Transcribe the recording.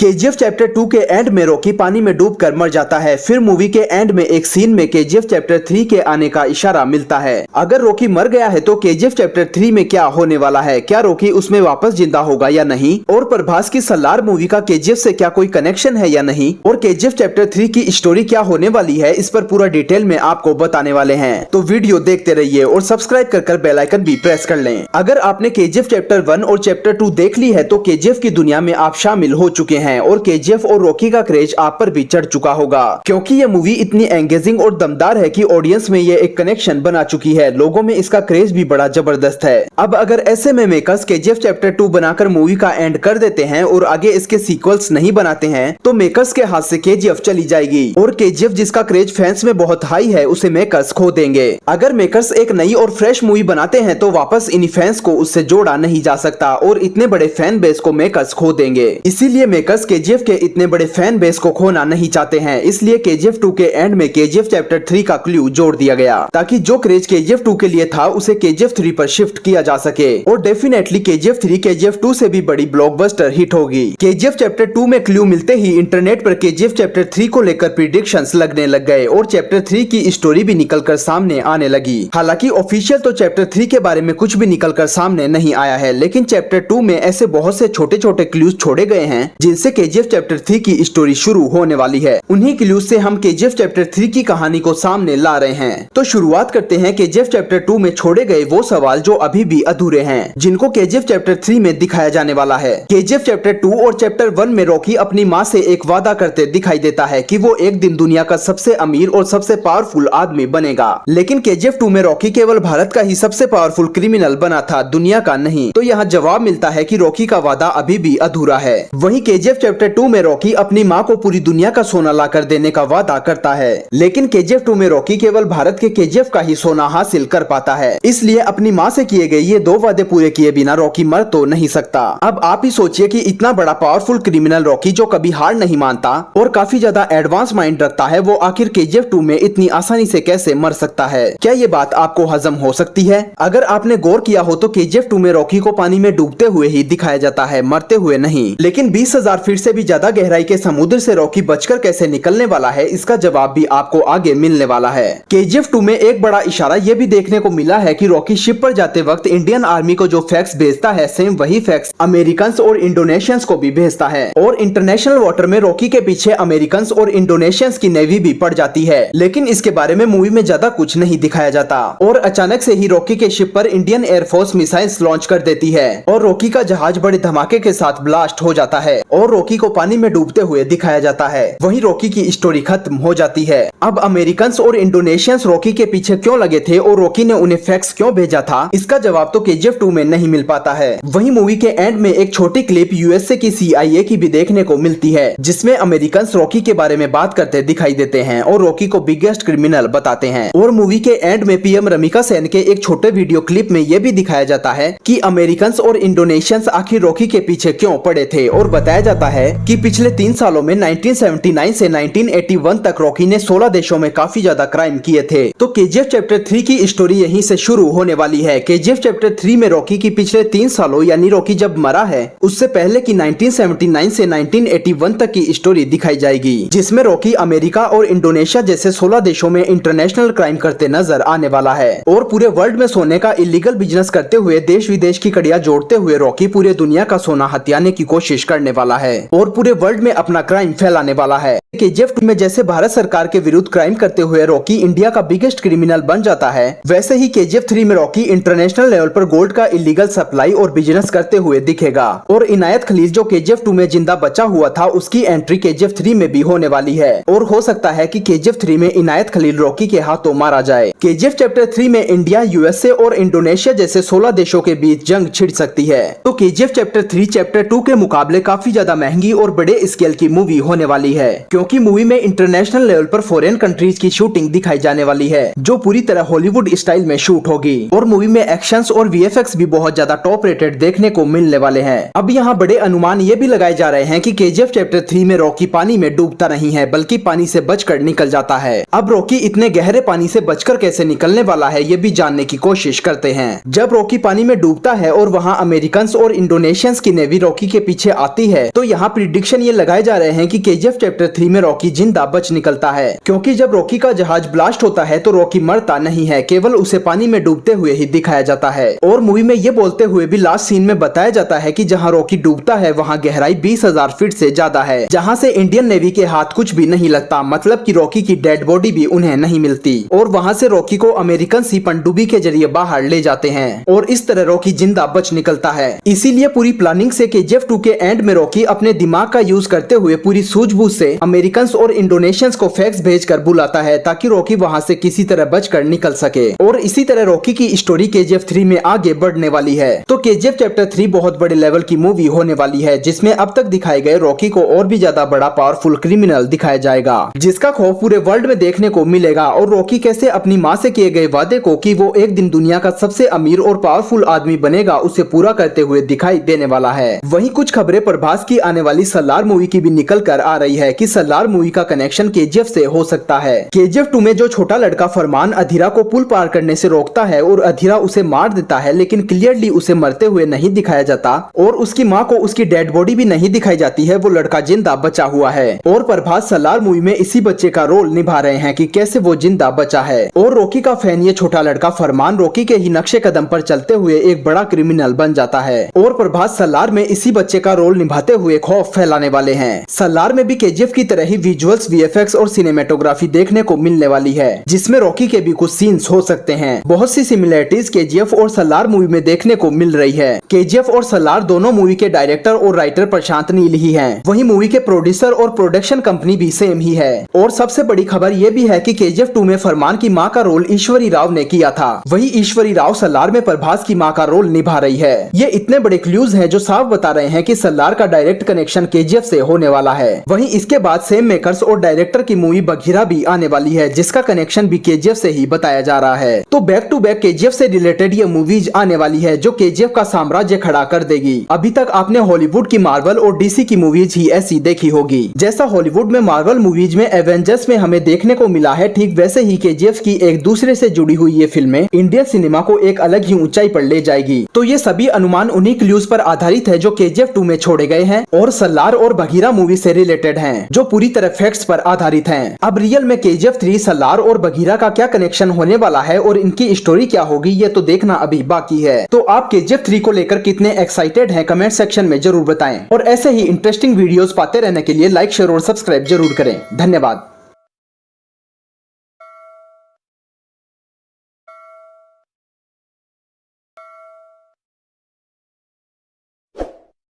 KGF chapter 2 के and में Rocky पानी में डूबकर मर जाता है। फिर मूवी के एंड में एक सीन में केजीएफ चैप्टर 3 के आने का इशारा मिलता है। अगर रॉकी मर गया है तो केजीएफ चैप्टर 3 में क्या होने वाला है, क्या रॉकी उसमें वापस जिंदा होगा या नहीं, और प्रभास की सलार मूवी का केजीएफ से क्या कोई कनेक्शन है या नहीं, और केजीएफ चैप्टर 3 की स्टोरी क्या होने वाली है, इस पर पूरा डिटेल में आपको बताने वाले हैं। तो वीडियो देखते रहिए और सब्सक्राइब कर बेल आइकन भी प्रेस कर लें। अगर आपने केजीएफ चैप्टर 1 और चैप्टर 2 देख ली है तो केजीएफ की दुनिया में आप शामिल हो चुके हैं और केजीएफ और रॉकी का क्रेज आप पर भी चढ़ चुका होगा, क्योंकि ये मूवी इतनी एंगेजिंग और दमदार है कि ऑडियंस में ये एक कनेक्शन बना चुकी है। लोगों में इसका क्रेज भी बड़ा जबरदस्त है। अब अगर ऐसे में मेकर्स केजीएफ चैप्टर 2 बनाकर मूवी का एंड कर देते हैं और आगे इसके सीक्वल्स नहीं बनाते हैं तो मेकर्स के हाथ से केजीएफ चली जाएगी और केजीएफ जिसका क्रेज फैंस में बहुत हाई है उसे मेकर्स खो देंगे। अगर मेकर्स एक नई और फ्रेश मूवी बनाते हैं तो वापस इन फैंस को उससे जोड़ा नहीं जा सकता और इतने बड़े फैन बेस को मेकर्स खो देंगे। इसीलिए मेकर्स केजीएफ के इतने बड़े फैन बेस को खोना नहीं चाहते हैं। इसलिए केजीएफ 2 के एंड में केजीएफ चैप्टर 3 का क्लू जोड़ दिया गया ताकि जो क्रेज केजीएफ 2 के लिए था उसे केजीएफ 3 पर शिफ्ट किया जा सके और डेफिनेटली केजीएफ 3 केजीएफ 2 से भी बड़ी ब्लॉकबस्टर हिट होगी। केजीएफ चैप्टर 2 में क्लू मिलते ही इंटरनेट पर केजीएफ चैप्टर 3 को लेकर प्रिडिक्शंस लगने लग गए और चैप्टर 3 की स्टोरी भी निकलकर सामने आने लगी। हालांकि ऑफिशियल तो चैप्टर 3 के बारे में कुछ भी निकलकर सामने नहीं आया है, लेकिन चैप्टर 2 में ऐसे बहुत से छोटे छोटे क्लूज छोड़े गए हैं जिनसे केजीएफ चैप्टर 3 की स्टोरी शुरू होने वाली है। उन्हीं क्लूज से हम केजीएफ चैप्टर 3 की कहानी को सामने ला रहे हैं। तो शुरुआत करते हैं केजीएफ चैप्टर 2 में छोड़े गए वो सवाल जो अभी भी अधूरे हैं, जिनको केजीएफ चैप्टर 3 में दिखाया जाने वाला है। केजीएफ चैप्टर 2 और चैप्टर 1 में रॉकी अपनी माँ से एक वादा करते दिखाई देता है कि वो एक दिन दुनिया का सबसे अमीर और सबसे पावरफुल आदमी बनेगा, लेकिन केजीएफ 2 में रॉकी केवल भारत का ही सबसे पावरफुल क्रिमिनल बना था, दुनिया का नहीं। तो यहाँ जवाब मिलता है कि रॉकी का वादा अभी भी अधूरा है। वहीं केजीएफ चैप्टर 2 में रॉकी अपनी माँ को पूरी दुनिया का सोना लाकर देने का वादा करता है, लेकिन केजीएफ 2 में रॉकी केवल भारत के केजीएफ का ही सोना हासिल कर पाता है। इसलिए अपनी माँ से किए गए ये 2 वादे पूरे किए बिना रॉकी मर तो नहीं सकता। अब आप ही सोचिए कि इतना बड़ा पावरफुल क्रिमिनल रॉकी जो कभी हार नहीं मानता और काफी ज्यादा एडवांस माइंड रखता है, वो आखिर केजीएफ 2 में इतनी आसानी से कैसे मर सकता है। क्या ये बात आपको हजम हो सकती है? अगर आपने गौर किया हो तो केजीएफ 2 में रॉकी को पानी में डूबते हुए ही दिखाया जाता है, मरते हुए नहीं। लेकिन 20,000 फीट से भी ज्यादा गहराई के समुद्र से रॉकी बचकर कैसे निकलने वाला है, इसका जवाब भी आपको आगे मिलने वाला है। केजीएफ 2 में एक बड़ा इशारा ये भी देखने को मिला है कि रॉकी शिप पर जाते वक्त इंडियन आर्मी को जो फैक्ट्स भेजता है, सेम वही फैक्ट्स अमेरिकन और इंडोनेशियंस को भी भेजता है और इंटरनेशनल वाटर में रॉकी के पीछे अमेरिकन और इंडोनेशियंस की नेवी भी पड़ जाती है, लेकिन इसके बारे में मूवी में ज्यादा कुछ नहीं दिखाया जाता। और अचानक से ही रॉकी के शिप पर इंडियन एयरफोर्स मिसाइल्स लॉन्च कर देती है और रॉकी का जहाज बड़े धमाके के साथ ब्लास्ट हो जाता है और रॉकी को पानी में डूबते हुए दिखाया जाता है। वहीं रॉकी की स्टोरी खत्म हो जाती है। अब अमेरिकन और इंडोनेशियंस रॉकी के पीछे क्यों लगे थे और रॉकी ने उन्हें फैक्ट्स क्यों भेजा था, इसका जवाब तो केजीएफ 2 में नहीं मिल पाता है। वहीं मूवी के एंड में एक छोटी क्लिप यूएसए की CIA की भी देखने को मिलती है, जिसमें अमेरिकन रॉकी के बारे में बात करते दिखाई देते हैं और रॉकी को बिगेस्ट क्रिमिनल बताते हैं। और मूवी के एंड में पीएम रमिका सेन के एक छोटे वीडियो क्लिप में यह भी दिखाया जाता है कि अमेरिकन और इंडोनेशियंस आखिर रॉकी के पीछे क्यों पड़े थे और बताया जाता है कि पिछले 3 सालों में 1979 से 1981 तक रॉकी ने 16 देशों में काफी ज्यादा क्राइम किए थे। तो केजीएफ चैप्टर 3 की स्टोरी यहीं से शुरू होने वाली है। केजीएफ चैप्टर 3 में रॉकी की पिछले 3 सालों यानी रॉकी जब मरा है उससे पहले की 1979 से 1981 तक की स्टोरी दिखाई जाएगी, जिसमें रॉकी अमेरिका और इंडोनेशिया जैसे 16 देशों में इंटरनेशनल क्राइम करते नजर आने वाला है और पूरे वर्ल्ड में सोने का इलीगल बिजनेस करते हुए देश विदेश की कड़ियां जोड़ते हुए रॉकी पूरे दुनिया का सोना हथियाने की कोशिश करने वाला है और पूरे वर्ल्ड में अपना क्राइम फैलाने वाला है। केजीएफ 2 में जैसे भारत सरकार के विरुद्ध क्राइम करते हुए रॉकी इंडिया का बिगेस्ट क्रिमिनल बन जाता है, वैसे ही केजीएफ 3 में रॉकी इंटरनेशनल लेवल पर गोल्ड का इलीगल सप्लाई और बिजनेस करते हुए दिखेगा और इनायत खलील जो केजीएफ 2 में जिंदा बचा हुआ था उसकी एंट्री केजीएफ 3 में भी होने वाली है और हो सकता है कि केजीएफ 3 में इनायत खलील रॉकी के हाथों मारा जाए। केजीएफ चैप्टर 3 में इंडिया, यूएसए और इंडोनेशिया जैसे 16 देशों के बीच जंग छिड़ सकती है। तो केजीएफ चैप्टर 3 चैप्टर 2 के मुकाबले काफी ज्यादा महंगी और बड़े स्केल की मूवी होने वाली है, क्योंकि मूवी में इंटरनेशनल लेवल पर फॉरेन कंट्रीज की शूटिंग दिखाई जाने वाली है जो पूरी तरह हॉलीवुड स्टाइल में शूट होगी और मूवी में एक्शंस और वीएफएक्स भी बहुत ज्यादा टॉप रेटेड देखने को मिलने वाले हैं। अब यहाँ बड़े अनुमान ये भी लगाए जा रहे हैं कि केजीएफ चैप्टर 3 में रॉकी पानी में डूबता नहीं है बल्कि पानी से बचकर निकल जाता है। अब रॉकी इतने गहरे पानी से बचकर कैसे निकलने वाला है ये भी जानने की कोशिश करते हैं। जब रॉकी पानी में डूबता है और वहाँ अमेरिकन और इंडोनेशियंस की नेवी रॉकी के पीछे आती है तो यहाँ प्रिडिक्शन ये लगाए जा रहे हैं कि केजीएफ चैप्टर 3 में रॉकी जिंदा बच निकलता है, क्योंकि जब रॉकी का जहाज ब्लास्ट होता है तो रॉकी मरता नहीं है, केवल उसे पानी में डूबते हुए ही दिखाया जाता है। और मूवी में ये बोलते हुए भी लास्ट सीन में बताया जाता है कि जहाँ रॉकी डूबता है वहाँ गहराई 20,000 फीट से ज्यादा है, जहाँ से इंडियन नेवी के हाथ कुछ भी नहीं लगता, मतलब कि रॉकी की डेड बॉडी भी उन्हें नहीं मिलती। और वहाँ से रॉकी को अमेरिकन सी पनडुब्बी के जरिए बाहर ले जाते हैं और इस तरह रॉकी जिंदा बच निकलता है। इसीलिए पूरी प्लानिंग से केजीएफ 2 के एंड में रॉकी अपने दिमाग का यूज करते हुए पूरी सूझबूझ से अमेरिकन और इंडोनेशियंस को फैक्स भेजकर बुलाता है ताकि रॉकी वहाँ से किसी तरह बचकर निकल सके। और इसी तरह रॉकी की स्टोरी केजीएफ 3 में आगे बढ़ने वाली है। तो केजीएफ चैप्टर 3 बहुत बड़े लेवल की मूवी होने वाली है, जिसमें अब तक दिखाए गए रॉकी को और भी ज्यादा बड़ा पावरफुल क्रिमिनल दिखाया जाएगा, जिसका खौफ पूरे वर्ल्ड में देखने को मिलेगा। और रॉकी कैसे अपनी माँ से किए गए वादे को कि वो एक दिन दुनिया का सबसे अमीर और पावरफुल आदमी बनेगा उसे पूरा करते हुए दिखाई देने वाला है। वहीं कुछ खबरें प्रभास की आने वाली सलार मूवी की भी निकल कर आ रही है कि सलार मूवी का कनेक्शन केजीएफ से हो सकता है। केजीएफ 2 में जो छोटा लड़का फरमान अधीरा को पुल पार करने से रोकता है और अधीरा उसे मार देता है, लेकिन क्लियरली उसे मरते हुए नहीं दिखाया जाता और उसकी माँ को उसकी डेड बॉडी भी नहीं दिखाई जाती है, वो लड़का जिंदा बचा हुआ है। और प्रभास सलार मूवी में इसी बच्चे का रोल निभा रहे हैं कि कैसे वो जिंदा बचा है। और रॉकी का फैन ये छोटा लड़का फरमान रॉकी के ही नक्शे कदम पर चलते हुए एक बड़ा क्रिमिनल बन जाता है। और प्रभास सलार में इसी बच्चे का रोल निभाते हुए खौफ फैलाने वाले हैं। सलार में भी केजीएफ की तरह ही विजुअल्स, वीएफएक्स और सिनेमेटोग्राफी देखने को मिलने वाली है, जिसमें रॉकी के भी कुछ सीन्स हो सकते हैं। बहुत सी सिमिलरिटीज केजीएफ और सलार मूवी में देखने को मिल रही है। केजीएफ और सलार दोनों मूवी के डायरेक्टर और राइटर प्रशांत नील ही हैं। वहीं मूवी के प्रोड्यूसर और प्रोडक्शन कंपनी भी सेम ही है। और सबसे बड़ी खबर ये भी है कि केजीएफ 2 में फरमान की माँ का रोल ईश्वरी राव ने किया था, वही ईश्वरी राव सलार में प्रभास की माँ का रोल निभा रही है। ये इतने बड़े क्लूज हैं जो साफ बता रहे हैं कि सलार का डायरेक्ट कनेक्शन केजीएफ से होने वाला है। वहीं इसके बाद सेम मेकर्स और डायरेक्टर की मूवी बघीरा भी आने वाली है, जिसका कनेक्शन भी केजीएफ से ही बताया जा रहा है। तो बैक टू बैक केजीएफ से रिलेटेड ये मूवीज आने वाली है जो केजीएफ का साम्राज्य खड़ा कर देगी। अभी तक आपने हॉलीवुड की मार्वल और डीसी की मूवीज ही ऐसी देखी होगी। जैसा हॉलीवुड में मार्वल मूवीज में एवेंजर्स में हमें देखने को मिला है, ठीक वैसे ही केजीएफ की एक दूसरे से जुड़ी हुई ये फिल्में इंडियन सिनेमा को एक अलग ही ऊंचाई पर ले जाएगी। तो ये सभी अनुमान उन्हीं क्लूज पर आधारित है जो केजीएफ 2 में छोड़े गए हैं और सलार और बघीरा मूवी से रिलेटेड हैं, जो पूरी तरह फैक्ट्स पर आधारित हैं। अब रियल में केजीएफ 3, सलार और बघीरा का क्या कनेक्शन होने वाला है और इनकी स्टोरी क्या होगी, ये तो देखना अभी बाकी है। तो आप केजीएफ 3 को लेकर कितने एक्साइटेड हैं कमेंट सेक्शन में जरूर बताएं। और ऐसे ही इंटरेस्टिंग वीडियोस पाते रहने के लिए लाइक, शेयर और सब्सक्राइब जरूर करें। धन्यवाद।